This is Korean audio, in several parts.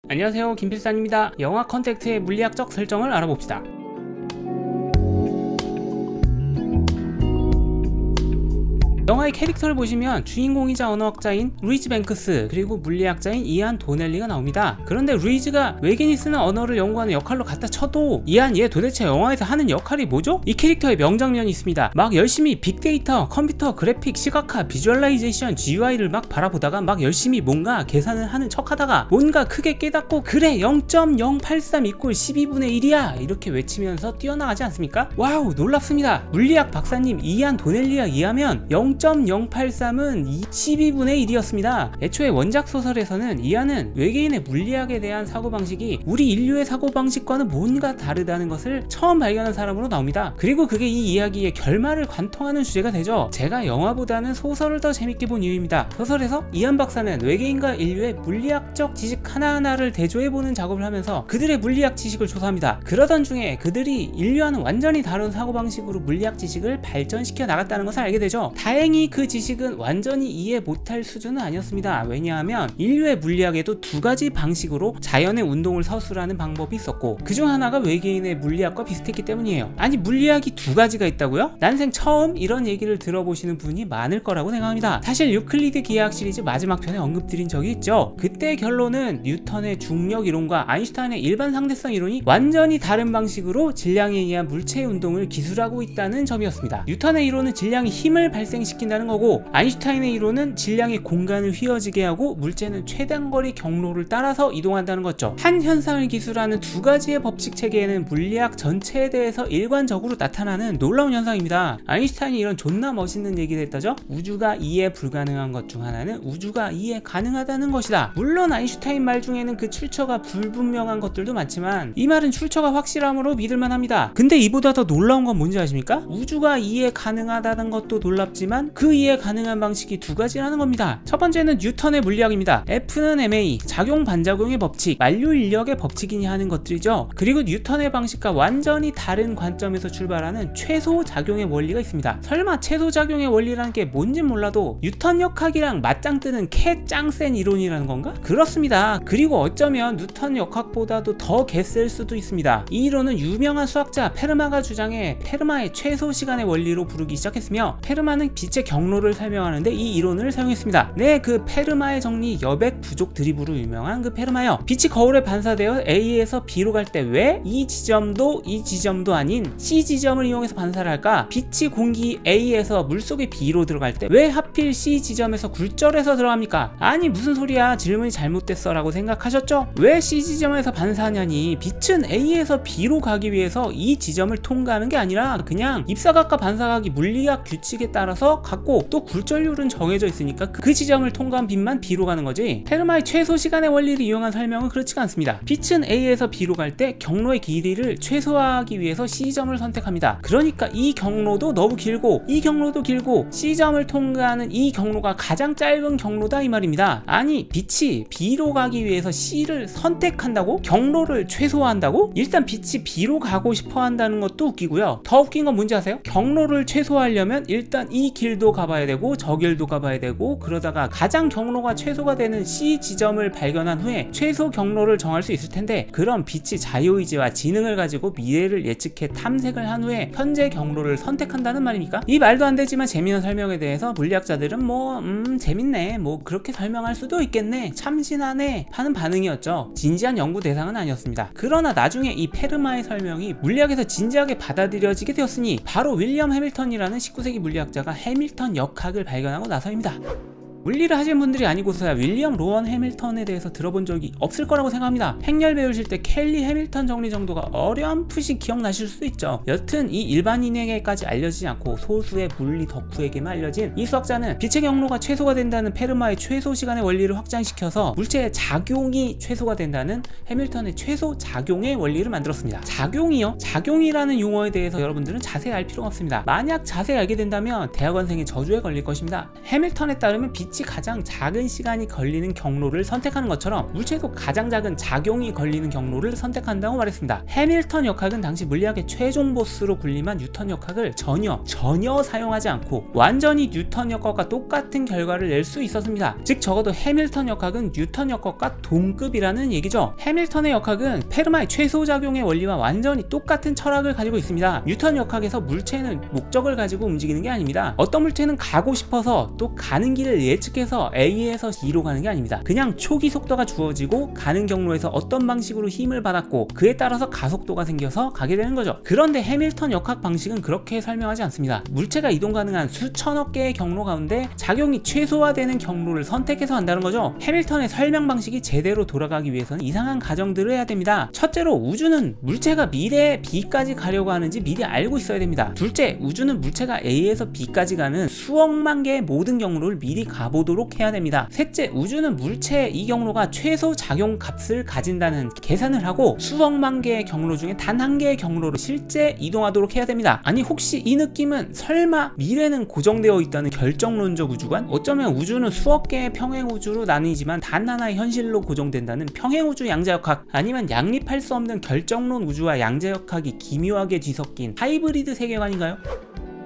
안녕하세요, 김필산입니다. 영화 컨택트의 물리학적 설정을 알아봅시다. 영화의 캐릭터를 보시면 주인공이자 언어학자인 루이즈 뱅크스 그리고 물리학자인 이안 도넬리가 나옵니다. 그런데 루이즈가 외계인이 쓰는 언어를 연구하는 역할로 갖다 쳐도 이안 얘 도대체 영화에서 하는 역할이 뭐죠? 이 캐릭터의 명장면이 있습니다. 막 열심히 빅데이터, 컴퓨터, 그래픽, 시각화, 비주얼라이제이션, GUI를 막 바라보다가 막 열심히 뭔가 계산을 하는 척하다가 뭔가 크게 깨닫고 그래 0.083 이꼴 12분의 1이야 이렇게 외치면서 뛰어나가지 않습니까? 와우 놀랍습니다. 물리학 박사님 이안 도넬리에 의하면 0.083은 12분의 1이었습니다. 애초에 원작 소설에서는 이안은 외계인의 물리학에 대한 사고방식이 우리 인류의 사고방식과는 뭔가 다르다는 것을 처음 발견한 사람으로 나옵니다. 그리고 그게 이 이야기의 결말을 관통하는 주제가 되죠. 제가 영화보다는 소설을 더 재밌게 본 이유입니다. 소설에서 이안 박사는 외계인과 인류의 물리학적 지식 하나하나를 대조해보는 작업을 하면서 그들의 물리학 지식을 조사합니다. 그러던 중에 그들이 인류와는 완전히 다른 사고방식으로 물리학 지식을 발전시켜 나갔다는 것을 알게 되죠. 다행히 그 지식은 완전히 이해 못할 수준은 아니었습니다. 왜냐하면 인류의 물리학에도 두 가지 방식으로 자연의 운동을 서술하는 방법이 있었고 그중 하나가 외계인의 물리학과 비슷했기 때문이에요. 아니 물리학이 두 가지가 있다고요? 난생 처음 이런 얘기를 들어보시는 분이 많을 거라고 생각합니다. 사실 유클리드 기하학 시리즈 마지막 편에 언급드린 적이 있죠. 그때 결론은 뉴턴의 중력 이론과 아인슈타인의 일반 상대성 이론이 완전히 다른 방식으로 질량에 의한 물체의 운동을 기술하고 있다는 점이었습니다. 뉴턴의 이론은 질량이 힘을 발생시킨다는 거고 아인슈타인의 이론은 질량이 공간을 휘어지게 하고 물체는 최단거리 경로를 따라서 이동한다는 거죠. 한 현상을 기술하는 두 가지의 법칙 체계에는 물리학 전체에 대해서 일관적으로 나타나는 놀라운 현상입니다. 아인슈타인이 이런 존나 멋있는 얘기를 했다죠. 우주가 이해 불가능한 것 중 하나는 우주가 이해 가능하다는 것이다. 물론 아인슈타인 말 중에는 그 출처가 불분명한 것들도 많지만 이 말은 출처가 확실함으로 믿을만 합니다. 근데 이보다 더 놀라운 건 뭔지 아십니까? 우주가 이해 가능하다는 것도 놀랍지만 그 이해 가능한 방식이 두 가지라는 겁니다. 첫 번째는 뉴턴의 물리학입니다. F는 ma, 작용 반작용의 법칙, 만류 인력의 법칙이니 하는 것들이죠. 그리고 뉴턴의 방식과 완전히 다른 관점에서 출발하는 최소 작용의 원리가 있습니다. 설마 최소 작용의 원리라는 게 뭔진 몰라도 뉴턴 역학이랑 맞짱 뜨는 짱 센 이론이라는 건가? 그렇습니다. 그리고 어쩌면 뉴턴 역학보다도 더 개셀 수도 있습니다. 이 이론은 유명한 수학자 페르마가 주장해 페르마의 최소 시간의 원리로 부르기 시작했으며 페르마는 빛의 경로를 설명하는데 이 이론을 사용했습니다. 네, 그 페르마의 정리 여백 부족 드립으로 유명한 그 페르마요. 빛이 거울에 반사되어 A에서 B로 갈 때 왜 이 지점도 이 지점도 아닌 C 지점을 이용해서 반사를 할까? 빛이 공기 A에서 물속의 B로 들어갈 때 왜 하필 C 지점에서 굴절해서 들어갑니까? 아니 무슨 소리야, 질문이 잘못됐어 라고 생각하셨죠? 왜 C 지점에서 반사하냐니 빛은 A에서 B로 가기 위해서 이 지점을 통과하는 게 아니라 그냥 입사각과 반사각이 물리학 규칙에 따라서 같고 또 굴절률은 정해져 있으니까 그 지점을 통과한 빛만 B로 가는 거지. 페르마의 최소 시간의 원리를 이용한 설명은 그렇지가 않습니다. 빛은 A에서 B로 갈 때 경로의 길이를 최소화하기 위해서 C점을 선택합니다. 그러니까 이 경로도 너무 길고 이 경로도 길고 C점을 통과하는 이 경로가 가장 짧은 경로다 이 말입니다. 아니 빛이 B로 가기 위해서 C를 선택한다고? 경로를 최소화한다고? 일단 빛이 B로 가고 싶어 한다는 것도 웃기고요. 더 웃긴 건 뭔지 아세요? 경로를 최소화하려면 일단 이 길도 가봐야 되고 저 길도 가봐야 되고 그러다가 가장 경로가 최소가 되는 C 지점을 발견한 후에 최소 경로를 정할 수 있을 텐데 그럼 빛이 자유의지와 지능을 가지고 미래를 예측해 탐색을 한 후에 현재 경로를 선택한다는 말입니까? 이 말도 안 되지만 재미있는 설명에 대해서 물리학자들은 재밌네, 그렇게 설명할 수도 있겠네, 참신하네 하는 반응이었죠. 진지한 연구 대상은 아니었습니다. 그러나 나중에 이 페르마의 설명이 물리학에서 진지하게 받아들여지게 되었으니 바로 윌리엄 해밀턴이라는 19세기 물리학자가 해밀턴 역학을 발견하고 나서입니다. 물리를 하시는 분들이 아니고서야 윌리엄 로원 해밀턴에 대해서 들어본 적이 없을 거라고 생각합니다. 행렬 배우실 때 켈리 해밀턴 정리 정도가 어렴풋이 기억나실 수도 있죠. 여튼 이 일반인에게까지 알려지지 않고 소수의 물리 덕후에게만 알려진 이 수학자는 빛의 경로가 최소가 된다는 페르마의 최소 시간의 원리를 확장시켜서 물체의 작용이 최소가 된다는 해밀턴의 최소 작용의 원리를 만들었습니다. 작용이요? 작용이라는 용어에 대해서 여러분들은 자세히 알 필요가 없습니다. 만약 자세히 알게 된다면 대학원생의 저주에 걸릴 것입니다. 해밀턴에 따르면 빛이 마치 가장 작은 시간이 걸리는 경로를 선택하는 것처럼 물체도 가장 작은 작용이 걸리는 경로를 선택한다고 말했습니다. 해밀턴 역학은 당시 물리학의 최종 보스로 군림한 뉴턴 역학을 전혀 사용하지 않고 완전히 뉴턴 역학과 똑같은 결과를 낼 수 있었습니다. 즉 적어도 해밀턴 역학은 뉴턴 역학과 동급이라는 얘기죠. 해밀턴의 역학은 페르마의 최소작용의 원리와 완전히 똑같은 철학을 가지고 있습니다. 뉴턴 역학에서 물체는 목적을 가지고 움직이는 게 아닙니다. 어떤 물체는 가고 싶어서 또 가는 길을 예측해서 A에서 B로 가는 게 아닙니다. 그냥 초기 속도가 주어지고 가는 경로에서 어떤 방식으로 힘을 받았고 그에 따라서 가속도가 생겨서 가게 되는 거죠. 그런데 해밀턴 역학 방식은 그렇게 설명하지 않습니다. 물체가 이동 가능한 수천억 개의 경로 가운데 작용이 최소화되는 경로를 선택해서 한다는 거죠. 해밀턴의 설명 방식이 제대로 돌아가기 위해서는 이상한 가정들을 해야 됩니다. 첫째로 우주는 물체가 미래의 B까지 가려고 하는지 미리 알고 있어야 됩니다. 둘째, 우주는 물체가 A에서 B까지 가는 수억만 개의 모든 경로를 미리 가보도록 해야 됩니다. 셋째, 우주는 물체의 이 경로가 최소 작용 값을 가진다는 계산을 하고 수억만 개의 경로 중에 단 한 개의 경로로 실제 이동하도록 해야 됩니다. 아니 혹시 이 느낌은 설마 미래는 고정되어 있다는 결정론적 우주관? 어쩌면 우주는 수억 개의 평행우주로 나뉘지만 단 하나의 현실로 고정된다는 평행우주 양자역학, 아니면 양립할 수 없는 결정론 우주와 양자역학이 기묘하게 뒤섞인 하이브리드 세계관인가요?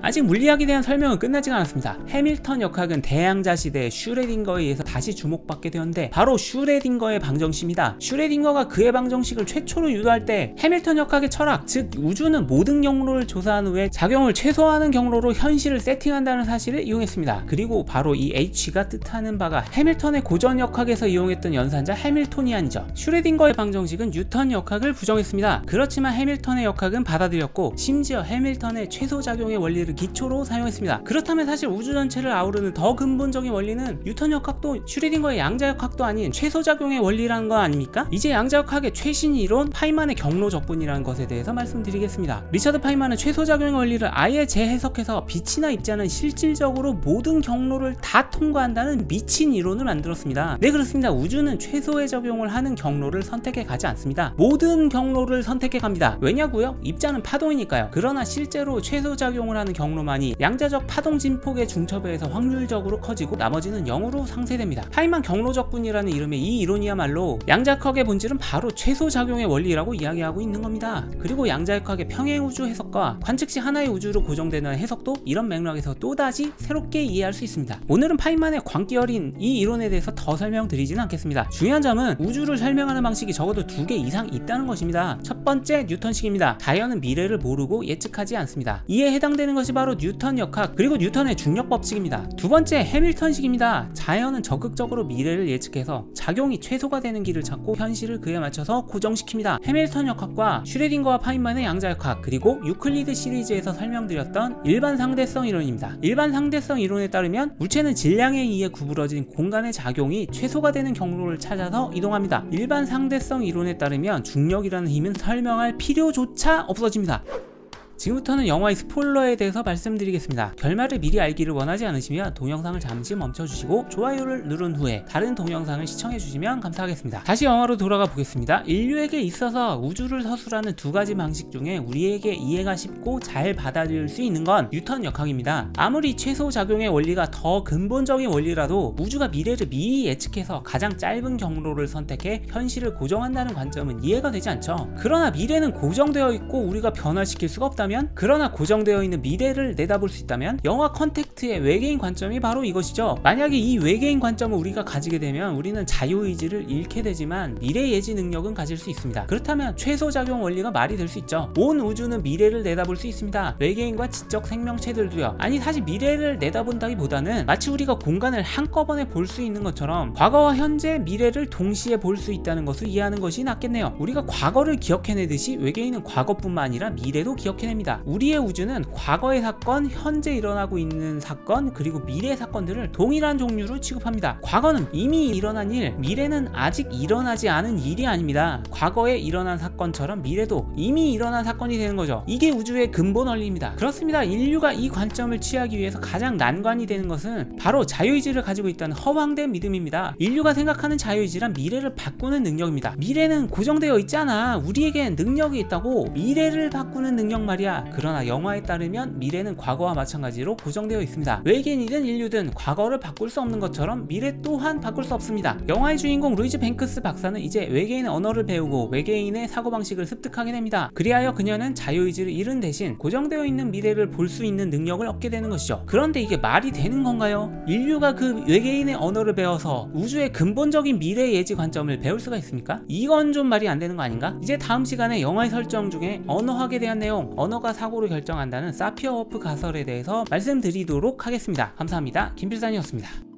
아직 물리학에 대한 설명은 끝나지 않았습니다. 해밀턴 역학은 대양자 시대의 슈레딩거에 의해서 다시 주목받게 되었는데 바로 슈레딩거의 방정식입니다. 슈레딩거가 그의 방정식을 최초로 유도할 때 해밀턴 역학의 철학, 즉 우주는 모든 경로를 조사한 후에 작용을 최소화하는 경로로 현실을 세팅한다는 사실을 이용했습니다. 그리고 바로 이 H가 뜻하는 바가 해밀턴의 고전 역학에서 이용했던 연산자 해밀토니안이죠. 슈레딩거의 방정식은 뉴턴 역학을 부정했습니다. 그렇지만 해밀턴의 역학은 받아들였고 심지어 해밀턴의 최소작용의 원리를 기초로 사용했습니다. 그렇다면 사실 우주 전체를 아우르는 더 근본적인 원리는 뉴턴 역학도 슈레딩거의 양자역학도 아닌 최소작용의 원리라는 거 아닙니까? 이제 양자역학의 최신 이론 파이만의 경로 적분이라는 것에 대해서 말씀드리겠습니다. 리처드 파이만은 최소작용의 원리를 아예 재해석해서 빛이나 입자는 실질적으로 모든 경로를 다 통과한다는 미친 이론을 만들었습니다. 네, 그렇습니다. 우주는 최소의 적용을 하는 경로를 선택해 가지 않습니다. 모든 경로를 선택해 갑니다. 왜냐고요? 입자는 파동이니까요. 그러나 실제로 최소작용을 하는 경로만이 양자적 파동 진폭의 중첩에 의해서 확률적으로 커지고 나머지는 0으로 상쇄됩니다. 파이만 경로적분이라는 이름의 이 이론이야말로 양자역학의 본질은 바로 최소작용의 원리라고 이야기하고 있는 겁니다. 그리고 양자역학의 평행우주 해석과 관측시 하나의 우주로 고정되는 해석도 이런 맥락에서 또다시 새롭게 이해할 수 있습니다. 오늘은 파이만의 광기 어린 이 이론에 대해서 더 설명드리지는 않겠습니다. 중요한 점은 우주를 설명하는 방식이 적어도 2개 이상 있다는 것입니다. 첫 번째, 뉴턴식입니다. 자연은 미래를 모르고 예측하지 않습니다. 이에 해당되는 것이 바로 뉴턴 역학, 그리고 뉴턴의 중력 법칙입니다. 두 번째, 해밀턴식입니다. 자연은 적극적으로 미래를 예측해서 작용이 최소가 되는 길을 찾고 현실을 그에 맞춰서 고정시킵니다. 해밀턴 역학과 슈레딩거와 파인만의 양자역학, 그리고 유클리드 시리즈에서 설명드렸던 일반 상대성 이론입니다. 일반 상대성 이론에 따르면 물체는 질량에 의해 구부러진 공간의 작용이 최소가 되는 경로를 찾아서 이동합니다. 일반 상대성 이론에 따르면 중력이라는 힘은 설명할 필요조차 없어집니다. 지금부터는 영화의 스포일러에 대해서 말씀드리겠습니다. 결말을 미리 알기를 원하지 않으시면 동영상을 잠시 멈춰주시고 좋아요를 누른 후에 다른 동영상을 시청해주시면 감사하겠습니다. 다시 영화로 돌아가 보겠습니다. 인류에게 있어서 우주를 서술하는 두 가지 방식 중에 우리에게 이해가 쉽고 잘 받아들일 수 있는 건 뉴턴 역학입니다. 아무리 최소작용의 원리가 더 근본적인 원리라도 우주가 미래를 미리 예측해서 가장 짧은 경로를 선택해 현실을 고정한다는 관점은 이해가 되지 않죠. 그러나 미래는 고정되어 있고 우리가 변화시킬 수가 없다면, 그러나 고정되어 있는 미래를 내다볼 수 있다면 영화 컨택트의 외계인 관점이 바로 이것이죠. 만약에 이 외계인 관점을 우리가 가지게 되면 우리는 자유의지를 잃게 되지만 미래 예지 능력은 가질 수 있습니다. 그렇다면 최소작용 원리가 말이 될 수 있죠. 온 우주는 미래를 내다볼 수 있습니다. 외계인과 지적 생명체들도요. 아니, 사실 미래를 내다본다기보다는 마치 우리가 공간을 한꺼번에 볼 수 있는 것처럼 과거와 현재, 미래를 동시에 볼 수 있다는 것을 이해하는 것이 낫겠네요. 우리가 과거를 기억해내듯이 외계인은 과거뿐만 아니라 미래도 기억해냅니다. 우리의 우주는 과거의 사건, 현재 일어나고 있는 사건, 그리고 미래의 사건들을 동일한 종류로 취급합니다. 과거는 이미 일어난 일, 미래는 아직 일어나지 않은 일이 아닙니다. 과거에 일어난 사건처럼 미래도 이미 일어난 사건이 되는 거죠. 이게 우주의 근본 원리입니다. 그렇습니다. 인류가 이 관점을 취하기 위해서 가장 난관이 되는 것은 바로 자유의지를 가지고 있다는 허황된 믿음입니다. 인류가 생각하는 자유의지란 미래를 바꾸는 능력입니다. 미래는 고정되어 있잖아. 우리에겐 능력이 있다고. 미래를 바꾸는 능력 말이야. 말이야. 그러나 영화에 따르면 미래는 과거와 마찬가지로 고정되어 있습니다. 외계인이든 인류든 과거를 바꿀 수 없는 것처럼 미래 또한 바꿀 수 없습니다. 영화의 주인공 루이즈 뱅크스 박사는 이제 외계인의 언어를 배우고 외계인의 사고방식을 습득하게 됩니다. 그리하여 그녀는 자유의지를 잃은 대신 고정되어 있는 미래를 볼 수 있는 능력을 얻게 되는 것이죠. 그런데 이게 말이 되는 건가요? 인류가 그 외계인의 언어를 배워서 우주의 근본적인 미래 예지 관점을 배울 수가 있습니까? 이건 좀 말이 안 되는 거 아닌가? 이제 다음 시간에 영화의 설정 중에 언어학에 대한 내용, 언어가 사고를 결정한다는 사피어워프 가설에 대해서 말씀드리도록 하겠습니다. 감사합니다. 김필산이었습니다.